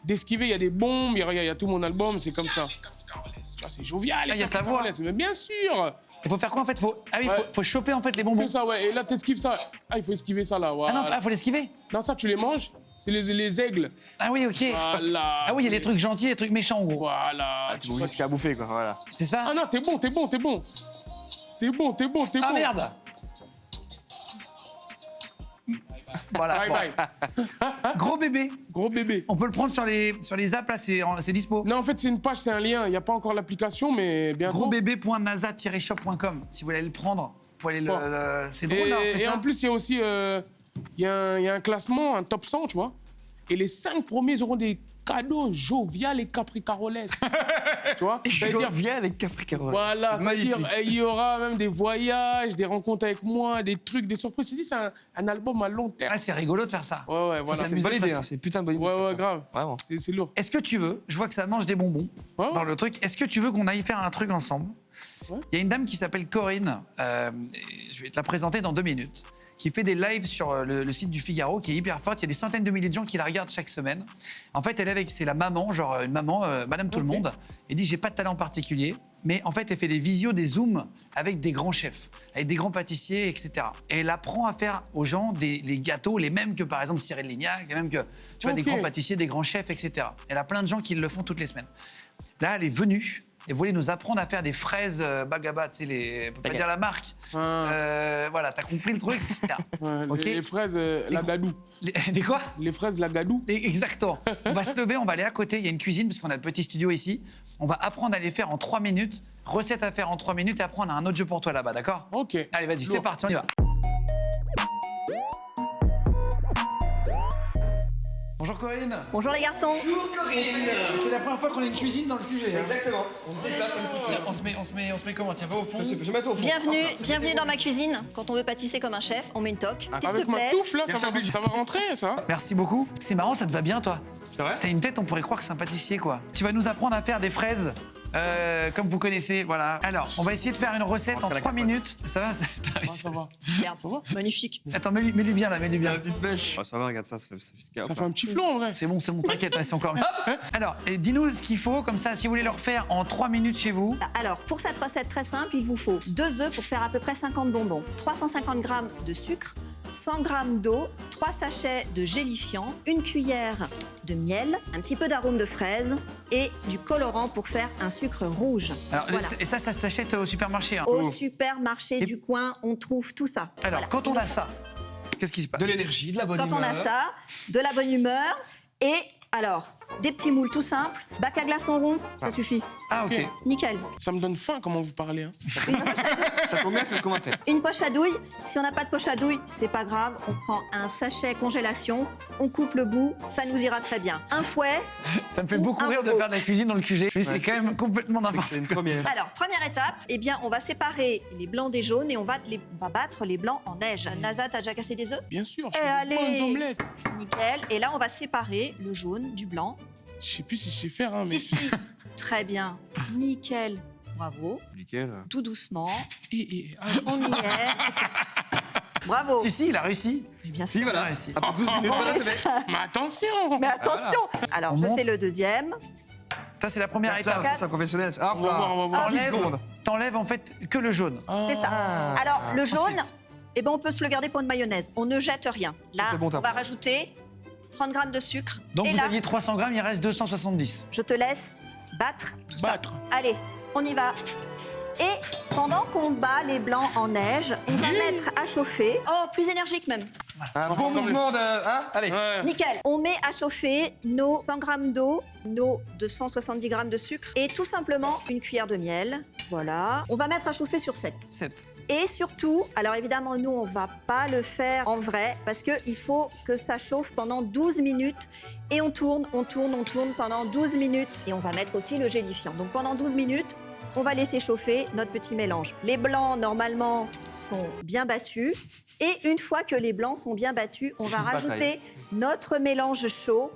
C: d'esquiver. Il y a des bombes, il y a tout mon album, c'est comme ça. Tu vois, c'est jovial.
A: Il y a ta voix.
C: Mais bien sûr.
A: Il faut faire quoi, en fait? Faut choper, en fait, les bonbons.
C: C'est ça, ouais. Et là, t'esquives ça. Ah, il faut esquiver ça, là. Voilà.
A: Ah non, faut l'esquiver?
C: Non, ça, tu les manges. C'est les aigles.
A: Ah oui, ok.
C: Voilà.
A: Ah oui, il y a les trucs gentils et les trucs méchants, en gros.
C: Voilà.
B: Tu vois ce qu'il y a à bouffer, quoi, voilà.
A: C'est ça?
C: Ah non, t'es bon.
A: Ah merde! Voilà.
C: Bye
A: bon.
C: bye.
A: Gros Bébé.
C: Gros Bébé.
A: On peut le prendre sur les apps, là, c'est dispo.
C: Non, en fait, c'est une page, c'est un lien. Il n'y a pas encore l'application, mais bientôt.
A: Grosbébé.nasa-shop.com. Si vous voulez le prendre, vous pouvez aller c'est drôle d'avoir fait
C: Et
A: ça.
C: en plus, il y a aussi il y a un classement, un top 100, tu vois. Et les 5 premiers auront des cadeaux jovial et capricarolesques. Tu vois?
B: Jovial et capricarolesque.
C: Voilà,
B: magnifique.
C: il y aura même des voyages, des rencontres avec moi, des trucs, des surprises. Je te dis, c'est un album à long terme.
A: Ah, c'est rigolo de faire ça.
C: Ouais, voilà.
B: C'est une bonne idée, hein. C'est putain de bonne idée.
C: Ouais, grave.
B: Vraiment.
C: C'est lourd.
A: Est-ce que tu veux, je vois que ça mange des bonbons dans le truc, est-ce que tu veux qu'on aille faire un truc ensemble?
C: Ouais.
A: Il y a une dame qui s'appelle Corinne, je vais te la présenter dans 2 minutes, qui fait des lives sur le site du Figaro, qui est hyper forte. Il y a des centaines de milliers de gens qui la regardent chaque semaine. En fait, c'est la maman, genre une maman, Madame Tout le Monde, et dit j'ai pas de talent particulier, mais en fait, elle fait des visios, des zooms avec des grands chefs, avec des grands pâtissiers, etc. Et elle apprend à faire aux gens les gâteaux, les mêmes que par exemple Cyril Lignac, les mêmes que tu vois, des grands pâtissiers, des grands chefs, etc. Elle a plein de gens qui le font toutes les semaines. Là, elle est venue. Et voulait nous apprendre à faire des fraises Bagaba, tu sais, on peut pas dire la marque. Voilà, t'as compris le truc, etc.
C: Ouais,
A: Ok.
C: les fraises la Gadou.
A: Des quoi?
C: Les fraises la Gadou.
A: Exactement. On va se lever, on va aller à côté, il y a une cuisine, parce qu'on a le petit studio ici. On va apprendre à les faire en 3 minutes, recette à faire en 3 minutes, et après on a un autre jeu pour toi là-bas, d'accord?
C: Ok.
A: Allez, vas-y, c'est parti, on y va. Bonjour Corinne.
D: Bonjour les garçons.
A: Bonjour Corinne. C'est la première fois qu'on a une cuisine dans le QG. Hein.
B: Exactement. On se déplace un petit peu.
A: Tiens, on se met comment? Tiens, va au fond.
B: Je vais mettre au fond.
D: Bienvenue dans ma cuisine. Quand on veut pâtisser comme un chef, on met une toque. S'il te
C: Avec ma
D: plaît.
C: touffe, là, ça va rentrer, ça.
A: Merci beaucoup. C'est marrant, ça te va bien, toi.
B: C'est vrai?
A: T'as une tête, on pourrait croire que c'est un pâtissier, quoi. Tu vas nous apprendre à faire des fraises, comme vous connaissez, voilà. Alors, on va essayer de faire une recette en 3 minutes. Ça va? T'as réussi?
C: Ça va.
D: Superbe. Magnifique.
A: Attends, mets-lui bien, là, mets-lui bien.
B: La petite bêche. Ça va, regarde ça fait sophistiqué.
C: Ça fait un petit flot, en vrai.
A: C'est bon, t'inquiète, c'est encore mieux. Alors, dis-nous ce qu'il faut, comme ça, si vous voulez le refaire en 3 minutes chez vous.
D: Alors, pour cette recette très simple, il vous faut 2 œufs pour faire à peu près 50 bonbons, 350 g de sucre, 100 g d'eau, 3 sachets de gélifiant, 1 cuillère de miel, un petit peu d'arôme de fraise et du colorant pour faire un sucre rouge.
A: Alors,
D: Voilà.
A: et ça s'achète au supermarché. Hein.
D: Au supermarché du coin, on trouve tout ça.
A: Alors,
D: Voilà.
A: quand on a ça, qu'est-ce qui se passe?
B: De l'énergie, de la bonne
D: Quand
B: humeur.
D: on a ça, de la bonne humeur et alors, des petits moules tout simples, bac à glaçons rond, ça suffit.
A: Ah, ok.
D: Nickel.
C: Ça me donne faim comment vous parlez. Hein.
B: Ça tombe bien, c'est ce qu'on va faire.
D: Une poche à douille. Si on n'a pas de poche à douille, c'est pas grave. On prend un sachet congélation, on coupe le bout, ça nous ira très bien. Un fouet.
A: Ça me fait
D: Ou
A: beaucoup
D: un
A: rire de
D: robot.
A: faire de la cuisine dans le QG. Mais c'est quand même complètement n'importe
B: C'est une
A: quoi.
B: première.
D: Alors, première étape, eh bien, on va séparer les blancs des jaunes et on va battre les blancs en neige. Nasa, t'as déjà cassé des œufs?
C: Bien sûr,
D: Eh,
C: je fais
D: allez.
C: des bonnes omelettes.
D: Nickel. Et là, on va séparer le jaune du blanc.
C: Je sais plus si je sais faire, hein, mais...
D: Si, si. Très bien. Nickel. Bravo.
B: Nickel.
D: Tout doucement.
C: Ah,
D: On y est. Bravo.
A: Si, il a réussi.
D: Mais bien
B: Si,
D: sûr.
B: voilà.
A: réussi.
B: Après 12 minutes, voilà, c'est fait.
C: mais attention.
D: Mais attention. Alors,
A: On
D: je
A: monte.
D: fais le deuxième.
A: Ça, c'est la première
B: Ça,
A: étape.
B: c'est un professionnel. Hop
C: On va voir, on va voir.
B: là. 10
A: T'enlèves
B: secondes.
A: t'enlèves, en fait que le jaune.
D: C'est ça.
B: Ah.
D: Alors, le jaune,
A: Ensuite.
D: eh ben, on peut se le garder pour une mayonnaise. On ne jette rien. Là,
B: C'est bon, t'as
D: on va
B: bon.
D: rajouter 30 grammes de sucre.
A: Donc
D: Et
A: vous
D: là,
A: aviez 300 grammes, il reste 270.
D: je te laisse battre tout ça.
C: Battre.
D: Allez, on y va. Et pendant qu'on bat les blancs en neige, on va mettre à chauffer. Oh, plus énergique même.
B: Un bon mouvement de. Hein Allez.
C: Ouais.
D: Nickel. On met à chauffer nos 100 grammes d'eau, nos 270 grammes de sucre et tout simplement une cuillère de miel. Voilà. On va mettre à chauffer sur 7.
A: 7.
D: Et surtout, alors évidemment, nous, on va pas le faire en vrai parce qu'il faut que ça chauffe pendant 12 minutes. Et on tourne pendant 12 minutes. Et on va mettre aussi le gélifiant. Donc pendant 12 minutes, on va laisser chauffer notre petit mélange. Les blancs, normalement, sont bien battus. Et une fois que les blancs sont bien battus, on va
B: une bataille.
D: rajouter notre mélange chaud.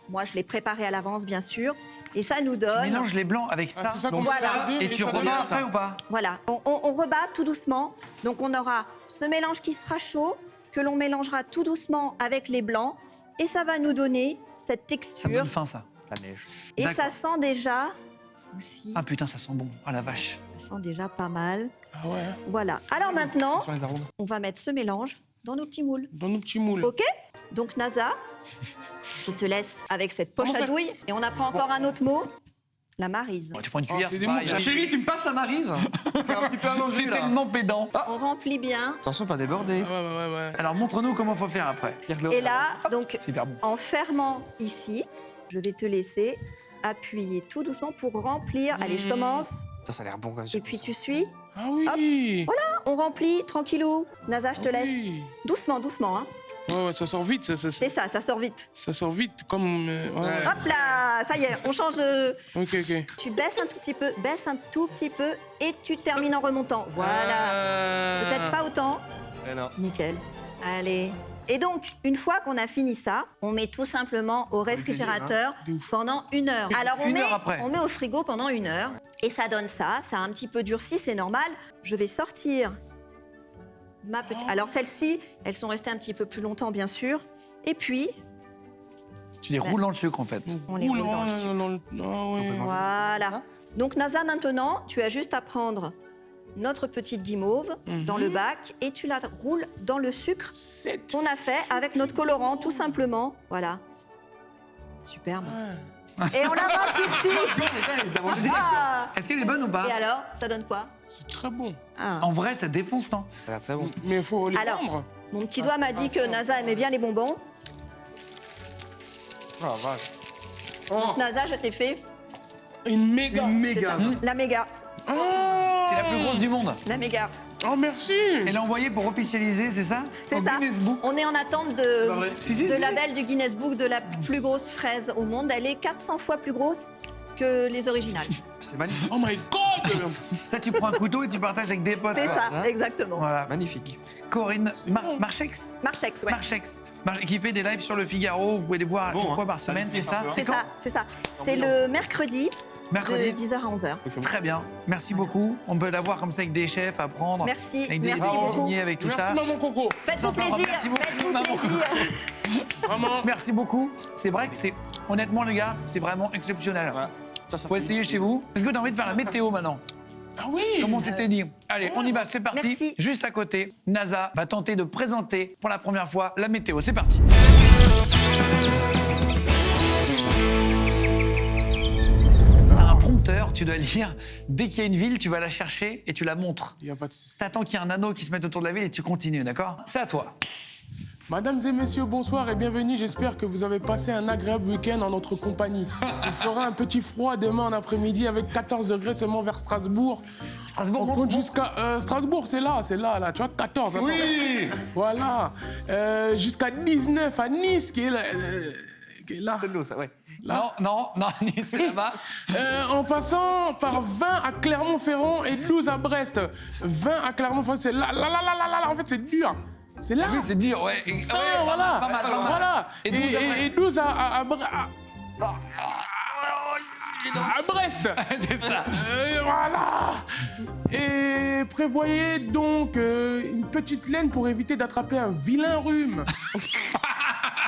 D: Moi, je l'ai préparé à l'avance, bien sûr. Et ça nous
A: Tu
D: donne...
A: mélanges les blancs avec
C: Ah,
A: ça.
C: c'est ça qu'on
B: donc
C: fait
D: voilà.
C: à deux,
A: Et tu
C: ça
A: remets
C: devient-
A: après ou pas?
D: Voilà, on rebat tout doucement. Donc on aura ce mélange qui sera chaud, que l'on mélangera tout doucement avec les blancs. Et ça va nous donner cette
A: Ça me
D: texture.
A: donne faim, ça.
B: La neige.
D: Et
A: D'accord.
D: ça sent déjà aussi,
A: Ah putain, ça sent bon. Ah la vache.
D: ça sent déjà pas mal.
C: Ah ouais,
D: Voilà. Alors maintenant,
B: Sur les arômes.
D: on va mettre ce mélange dans nos petits moules.
C: dans nos petits moules.
D: Ok? Donc Nasa, je te laisse avec cette poche
C: Comment
D: à
C: ça-
D: douille. Et on apprend encore un autre mot, la marise.
A: Bon, tu prends une
C: Oh,
A: cuillère,
C: c'est
A: c'est
C: des
A: pareil.
C: mots que
B: Chérie, tu me passes la marise. Faire un petit peu à manger
A: C'est
B: là.
A: tellement pédant.
D: On remplit bien.
B: Attention, pas déborder.
C: Ah ouais.
A: Alors montre-nous comment faut faire après.
B: Regarde-le.
D: Et là, donc,
A: C'est hyper bon.
D: en fermant ici, je vais te laisser appuyer tout doucement pour remplir. Allez, je commence.
B: Ça a l'air bon comme ça.
D: Et puis tu suis.
C: Ah oui.
D: On remplit tranquillou. Nasa, je te
C: Ah
D: laisse.
C: oui.
D: Doucement, doucement. Hein.
C: Ouais, ça sort vite,
D: C'est ça sort vite.
C: ça sort vite, comme... ouais.
D: Hop là, ça y est, on change.
C: Ok.
D: Tu baisses un tout petit peu, et tu termines en remontant. Voilà. Peut-être pas autant.
B: Eh non.
D: Nickel. Allez. Et donc, une fois qu'on a fini ça, on met tout simplement au réfrigérateur
C: De ouf.
D: pendant 1 heure. Alors,
A: Une heure après.
D: on met au frigo pendant 1 heure. Et ça donne ça. Ça a un petit peu durci, c'est normal. Je vais sortir ma petite... Alors, celles-ci, elles sont restées un petit peu plus longtemps, bien sûr. Et puis,
A: Tu les roules dans le sucre en fait.
D: On les roule dans le
C: sucre. Ah ouais.
D: voilà. Donc, Nasa, maintenant, tu as juste à prendre notre petite guimauve dans le bac et tu la roules dans le sucre
C: Sept.
D: qu'on a fait avec notre colorant, tout simplement. Voilà. Superbe. Et on la mange tout de suite.
B: Il a mangé direct.
D: Ah.
A: Est-ce qu'elle est bonne ou pas?
D: Et alors, ça donne quoi?
C: C'est très bon.
D: Ah.
A: En vrai, ça défonce, non?
B: Ça a l'air très bon.
C: Mais il faut les
D: Alors.
C: prendre.
D: Mon petit doigt m'a dit que Nasa aimait bien les bonbons.
B: Oh, vache.
D: Donc, Nasa, je t'ai fait
C: Une méga.
B: Une
D: c'est
B: méga.
D: ça. La méga.
C: Ah.
A: C'est la plus grosse du monde.
D: La méga.
C: Oh, merci.
A: Elle l'a envoyée pour officialiser, c'est ça?
D: C'est
A: Au
D: ça.
A: Guinness Book.
D: On est en attente
B: pas vrai.
A: Si, si,
D: de
A: si.
D: label du Guinness Book de la plus grosse fraise au monde. Elle est 400 fois plus grosse que les originales.
B: C'est magnifique.
C: Oh my god.
A: Ça, tu prends un couteau et tu partages avec des potes.
D: C'est ça,
B: hein.
D: exactement.
A: Voilà.
B: Magnifique.
A: Corinne
C: bon.
A: Marchex.
D: Marchex, ouais.
A: Qui fait des lives sur le Figaro. Vous pouvez les voir
B: Bon,
A: une
B: hein.
A: fois par semaine, c'est ça?
D: C'est
A: quand?
D: ça, c'est ça. C'est le mercredi,
A: Mercredi.
D: de 10h à 11h.
A: Très bien. Merci beaucoup. On peut la voir comme ça avec des chefs, apprendre.
D: Merci,
A: Avec des
D: merci
A: des
D: beaucoup.
A: cuisiniers, avec tout
C: Merci
A: ça.
C: maman Coco.
D: Faites-vous
A: Sympa.
D: plaisir,
A: Merci beaucoup,
D: faites-vous
A: maman.
D: plaisir.
C: Vraiment.
A: Merci beaucoup. C'est vrai que c'est, honnêtement les gars, c'est vraiment exceptionnel.
B: Voilà. Ça
A: Faut essayer chez vous. Est-ce que tu as envie de faire la météo maintenant?
C: Ah oui.
A: Comme on s'était dit. Allez, on y va, c'est parti.
D: Merci.
A: Juste à côté, NASA va tenter de présenter pour la première fois la météo. C'est parti. T'as un prompteur, tu dois lire. Dès qu'il y a une ville, tu vas la chercher et tu la montres.
C: Il n'y a pas de souci.
A: T'attends qu'il y ait un anneau qui se mette autour de la ville et tu continues, d'accord? C'est à toi.
C: Mesdames et messieurs, bonsoir et bienvenue. J'espère que vous avez passé un agréable week-end en notre compagnie. Il fera un petit froid demain en après-midi avec 14 degrés seulement vers Strasbourg.
A: Strasbourg,
C: On compte jusqu'à... Strasbourg, c'est là, tu vois, 14. Attends.
B: Oui.
C: Voilà. Jusqu'à 19 à Nice, qui est là.
B: C'est de l'eau, ça, ouais.
C: Là.
A: Non, Nice, c'est là-bas.
C: En passant par 20 à Clermont-Ferrand et 12 à Brest. 20 à Clermont-Ferrand, c'est là. En fait, c'est dur. C'est là.
A: Oui, c'est dur, ouais.
C: Ah, voilà.
A: Pas mal.
C: Voilà.
A: Et 12 à Brest.
C: Et 12 à Brest.
A: C'est ça.
C: Voilà. Et prévoyez donc une petite laine pour éviter d'attraper un vilain rhume.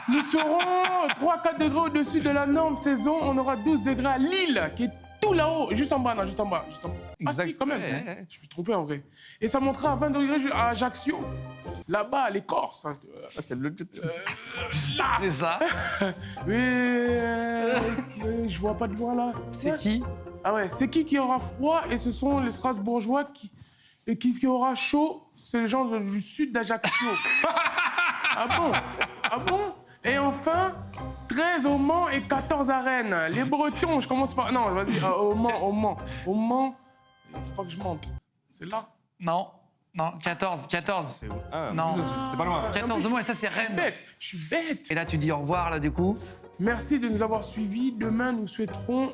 C: Nous serons 3-4 degrés au-dessus de la norme saison. On aura 12 degrés à Lille, qui est tout là-haut, juste en bas. Ah si, quand même.
B: Ouais.
C: Je me suis trompé en vrai. Et ça montera à 20 degrés à Ajaccio. Là-bas, à l'Écorce.
B: Ah, c'est le...
C: Là.
A: C'est ça.
C: Oui, je vois pas de loin là.
A: C'est
C: Ouais.
A: qui?
C: Ah ouais, c'est qui aura froid et ce sont les Strasbourgeois qui aura chaud, c'est les gens du sud d'Ajaccio. Ah bon Et enfin, 13 au Mans et 14 à Rennes. Les Bretons, je commence par... Non, vas-y, au Mans. Au Mans, il faut pas que je mente. C'est là.
A: Non, 14.
B: Ah,
A: Non.
B: c'était pas loin.
A: 14 de moi, et ça, c'est Rennes.
C: Je suis bête.
A: Et là, tu dis au revoir, là, du coup.
C: Merci de nous avoir suivis. Demain, nous souhaiterons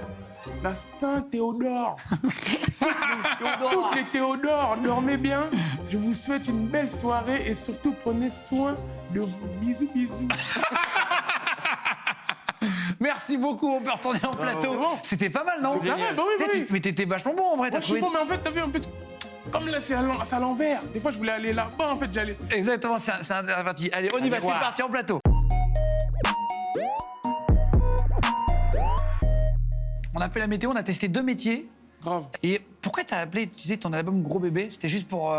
C: la Saint-Théodore. Toutes les Théodores, dormez bien. Je vous souhaite une belle soirée et surtout prenez soin de vous. Bisous.
A: Merci beaucoup, on peut retourner en plateau.
C: bon.
A: C'était pas mal, non?
C: C'est vrai, bah oui.
A: Mais t'étais vachement bon, en vrai.
C: Moi,
A: T'as
C: je suis
A: trouvé...
C: bon, mais en fait, t'as vu un peu... Comme là, c'est à l'envers. Des fois, je voulais aller là-bas, en fait, j'allais...
A: Exactement, c'est un parti. Allez, on y va, c'est
B: voir.
A: parti en plateau. On a fait la météo, on a testé 2 métiers.
C: Grave.
A: Et pourquoi t'as appelé, tu disais, ton album Gros Bébé? C'était juste pour...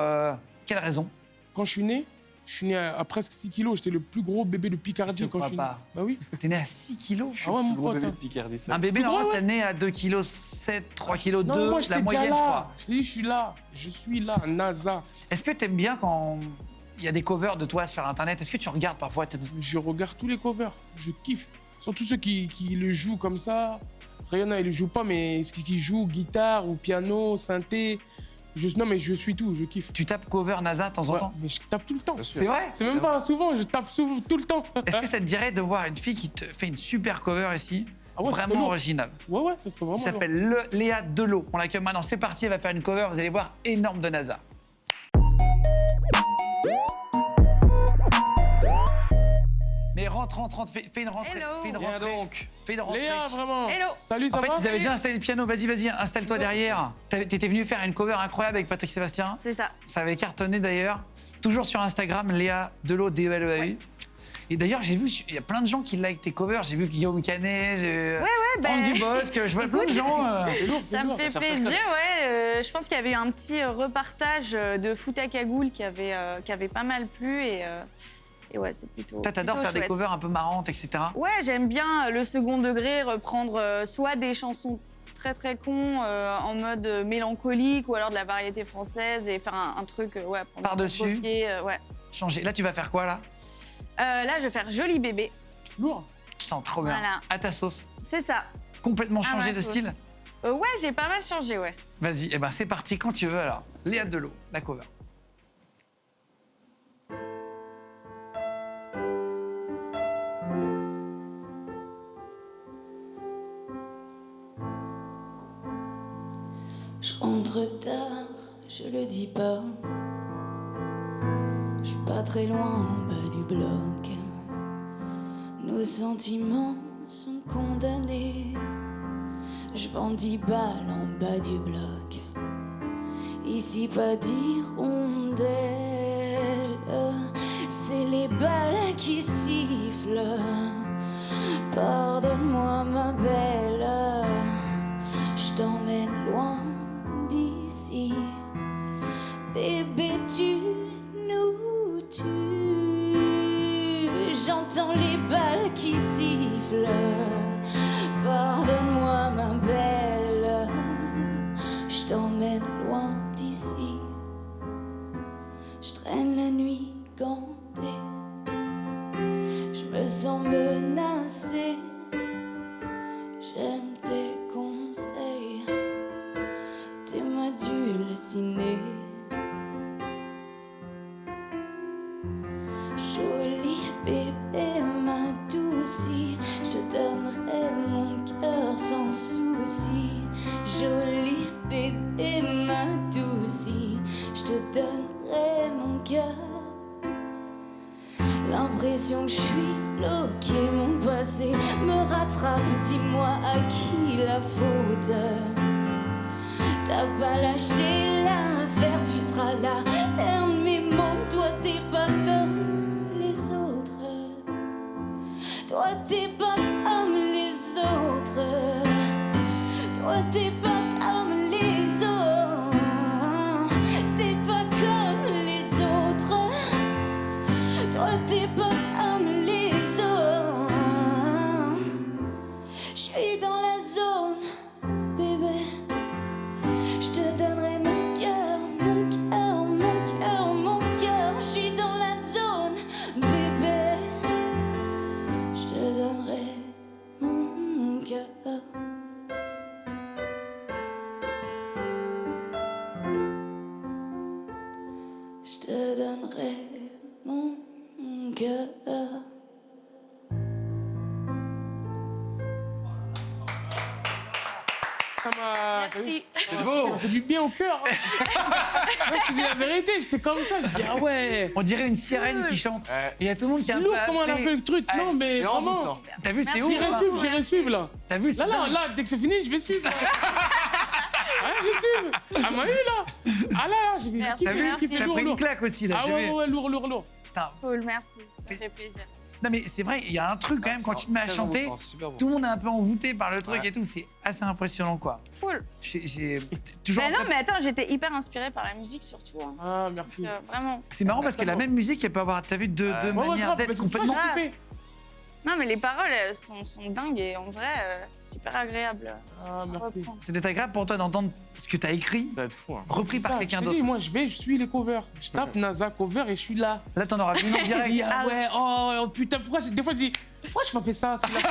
A: quelle raison?
C: Quand je suis né à presque 6 kilos. J'étais le plus gros bébé de Picardie
A: Je te
C: quand je suis né.
A: crois pas.
C: Bah oui.
A: T'es né à 6 kilos?
C: Ah ouais, mon
B: Gros
C: pote.
B: bébé
C: hein.
B: de Picardie, ça.
A: Un bébé,
C: Plus
A: normalement,
C: gros,
A: ça naît à 2,7 kg, 3 kg 2,
C: Non, moi,
A: la
C: j'étais
A: moyenne,
C: déjà
A: je
C: là.
A: crois.
C: Je te dis, je suis là, NASA.
A: Est-ce que t'aimes bien quand il y a des covers de toi sur Internet? Est-ce que tu regardes parfois?
C: Je regarde tous les covers, je kiffe. Surtout ceux qui le jouent comme ça. Rihanna, il le joue pas, mais ceux qui jouent guitare ou piano, synthé. Non, mais je suis tout, je kiffe.
A: Tu tapes cover NASA de temps en
C: Ouais,
A: temps?
C: mais je tape tout le temps.
A: C'est vrai?
C: C'est même pas souvent, je tape souvent, tout le temps.
A: Est-ce que ça te dirait de voir une fille qui te fait une super cover ici?
C: Ah ouais, c'est
A: Vraiment
C: lourd.
A: originale.
C: Ouais, ça serait vraiment.
A: Qui s'appelle Léa Delot. On l'accueille maintenant, c'est parti, elle va faire une cover, vous allez voir, énorme de NASA. Mais rentre, fais une rentrée.
E: Hello.
A: Fais une
B: Viens
A: rentrée.
B: donc.
A: Fais une rentrée.
C: Léa, vraiment.
E: Hello.
C: Salut, ça
A: En
C: va
A: fait, ils avaient déjà installé le piano. Vas-y, installe-toi derrière. T'étais venu faire une cover incroyable avec Patrick Sébastien.
E: C'est ça.
A: Ça avait cartonné d'ailleurs. Toujours sur Instagram, Léa Delot, D-E-L-E-A-U. Et d'ailleurs, j'ai vu, il y a plein de gens qui like tes covers. J'ai vu Guillaume Canet, j'ai Franck
E: ben,
A: Dubosc, je vois plein de gens.
C: C'est lourd,
E: Ça me fait plaisir, ouais. Je pense qu'il y avait eu un petit repartage de Foot à Cagoule qui avait pas mal plu et ouais, c'est plutôt.
A: Toi, t'adores
E: plutôt
A: faire des
E: chouette.
A: covers un peu marrantes, etc.
E: Ouais, j'aime bien le second degré, reprendre soit des chansons très cons en mode mélancolique ou alors de la variété française et faire un truc, ouais, prendre
A: Par-dessus.
E: un copier, ouais.
A: Changer. Là, tu vas faire quoi, là?
E: Là, je vais faire Joli bébé.
C: Lourd.
A: Sent trop bien.
E: Voilà.
A: À ta sauce.
E: C'est ça.
A: Complètement
E: À
A: changé
E: ma
A: de
E: sauce.
A: style.
E: Ouais, j'ai pas mal changé, ouais.
A: Vas-y, et ben c'est parti quand tu veux alors. Léa Delot, la cover.
F: Je rentre tard, je le dis pas. Je suis pas très loin en bas du bloc. Nos sentiments sont condamnés. Je vends 10 balles en bas du bloc. Ici pas d'hirondelle, c'est les balles qui sifflent. Pardonne-moi ma belle, je t'emmène loin d'ici. Bébé, tu nous tues. J'entends les balles qui sifflent. Pardonne-moi ma belle, je t'emmène loin d'ici. Je traîne la nuit gantée l'impression que je suis bloqué. Mon passé me rattrape, dis-moi à qui la faute. T'as pas lâché l'affaire, tu seras là. Un de mes mots, toi t'es pas comme les autres. Toi t'es pas comme les autres. Toi t'es pas comme les autres. T'es pas comme les autres. Toi t'es pas comme les autres. Je suis dans la zone, bébé. Je te donnerai mon cœur, mon cœur, mon cœur, mon cœur. Je suis dans la zone, bébé. Je te donnerai mon cœur. Je te donnerai mon cœur.
C: Ça m'a...
E: Merci.
C: C'est beau. Ça fait du bien au cœur. Hein. Moi, je te dis la vérité, j'étais comme ça. Je dis, ah ouais.
A: On dirait une sirène qui chante. Et il y a tout le monde qui est
C: C'est
A: un
C: lourd
A: peu
C: comment elle a
A: appelé.
C: fait le truc. Non, mais vraiment.
A: T'as vu, c'est
E: Merci.
A: ouf.
C: J'irai suivre, là.
A: T'as vu, c'est dingue.
C: Là, dès que c'est fini, je vais suivre. Ouais, je suis. Elle m'a eu là. Ah là, j'ai
E: Merci.
A: T'as vu,
C: kiffé,
A: t'as
C: lourd,
A: pris une
C: lourd.
A: claque aussi là.
C: Ah
A: j'ai
C: ouais,
A: vu.
C: ouais, lourd.
A: Putain.
E: Cool, merci. Ça fait plaisir.
A: Non mais c'est vrai, il y a un truc quand même quand tu te mets à chanter, tout le monde est un peu envoûté par le truc et tout. C'est assez impressionnant quoi.
E: Cool.
A: J'ai toujours.
E: Mais non, mais attends, j'étais hyper inspirée par la musique surtout. Hein.
C: Ah, merci.
E: Vraiment.
A: C'est marrant parce que la même musique, elle peut avoir, t'as vu, deux
C: Ouais,
A: manières
C: grave,
A: d'être
C: mais c'est pour ça que
A: complètement.
C: j'ai kiffé.
E: Non, mais les paroles elles sont dingues et en vrai, c'est hyper agréable.
C: Ah,
E: à
C: merci.
E: reprendre.
A: C'est d'être agréable pour toi d'entendre ce que t'as écrit,
B: Ça va être fou. Hein.
A: repris
C: C'est
A: par
C: ça,
A: quelqu'un
C: je te
A: d'autre.
C: dis, moi, je suis les covers. Je tape NASA cover et je suis là.
A: Là, t'en auras une en
C: Je
A: direct.
C: dis, ah ouais, oh putain, pourquoi des fois je dis, pourquoi je m'as fait ça celui-là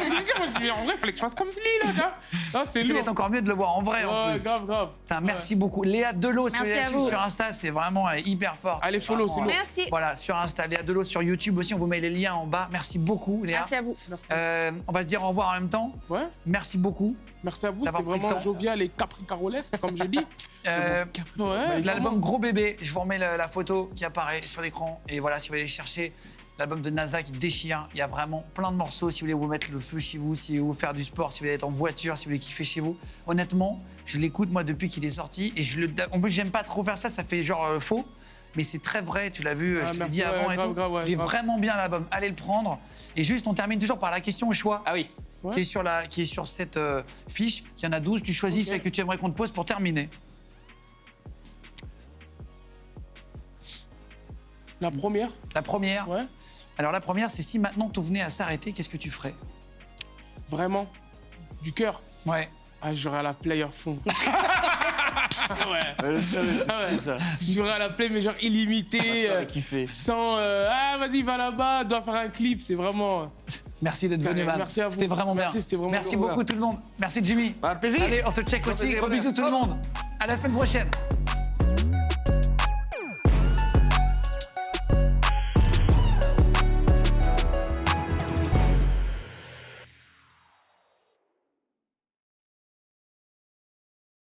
C: Je dis, en vrai, il fallait que je fasse comme celui-là, gars. Ah, c'est
A: Ça va
C: lourd.
A: être encore mieux de le voir en vrai en
C: Ouais,
A: plus.
C: grave.
A: Putain, merci beaucoup. Léa Delot, si vous
E: Merci
A: voulez la
E: à
A: suivre
E: vous.
A: sur Insta, c'est vraiment hyper fort.
C: Allez, follow, c'est lourd.
E: Merci.
A: Voilà, sur Insta, Léa Delot, sur YouTube aussi, on vous met les liens en bas. Merci beaucoup, Léa.
E: Merci à vous.
C: Merci.
A: On va se dire au revoir en même temps.
C: Ouais,
A: Merci beaucoup.
C: merci à vous,
A: D'avoir
C: c'était
A: pris le
C: vraiment
A: temps.
C: jovial et capricarolesque, comme j'ai dit.
A: Euh,
C: Ouais,
A: L'album Gros Bébé, je vous remets la photo qui apparaît sur l'écran. Et voilà, si vous voulez chercher l'album de NASA qui déchire, il y a vraiment plein de morceaux. Si vous voulez vous mettre le feu chez vous, si vous voulez faire du sport, si vous voulez être en voiture, si vous voulez kiffer chez vous. Honnêtement, je l'écoute moi depuis qu'il est sorti. Et en plus, j'aime pas trop faire ça, ça fait genre faux. Mais c'est très vrai, tu l'as vu,
C: Ah,
A: je te l'ai
C: merci,
A: dit avant
C: ouais,
A: et
C: grave,
A: tout.
C: grave, ouais,
A: il est
C: grave.
A: vraiment bien l'album, allez le prendre. Et juste, on termine toujours par la question au choix.
B: Ah oui.
C: Ouais.
A: Qui est sur cette fiche. Il y en a 12, tu choisis
C: Ok.
A: celle que tu aimerais qu'on te pose pour terminer.
C: La première,
A: La première.
C: ouais,
A: Alors la première, c'est si maintenant tout venait à s'arrêter, qu'est-ce que tu ferais?
C: vraiment, du cœur.
A: Ouais.
C: Ah, j'aurais à la play à fond. Ah ouais.
B: ça.
C: J'aurais à la play, mais genre illimité.
B: kiffé.
C: Sans ah vas-y va là-bas, dois faire un clip, c'est vraiment.
A: Merci d'être venu, man.
C: Merci à vous.
A: C'était vraiment
C: Merci,
A: bien.
C: c'était vraiment
A: Merci
C: lourd.
A: beaucoup tout le monde. Merci Jimmy.
B: Un plaisir.
A: Allez, on se check aussi.
B: plaisir,
A: Gros
B: bonheur.
A: bisous tout le monde. À la semaine prochaine.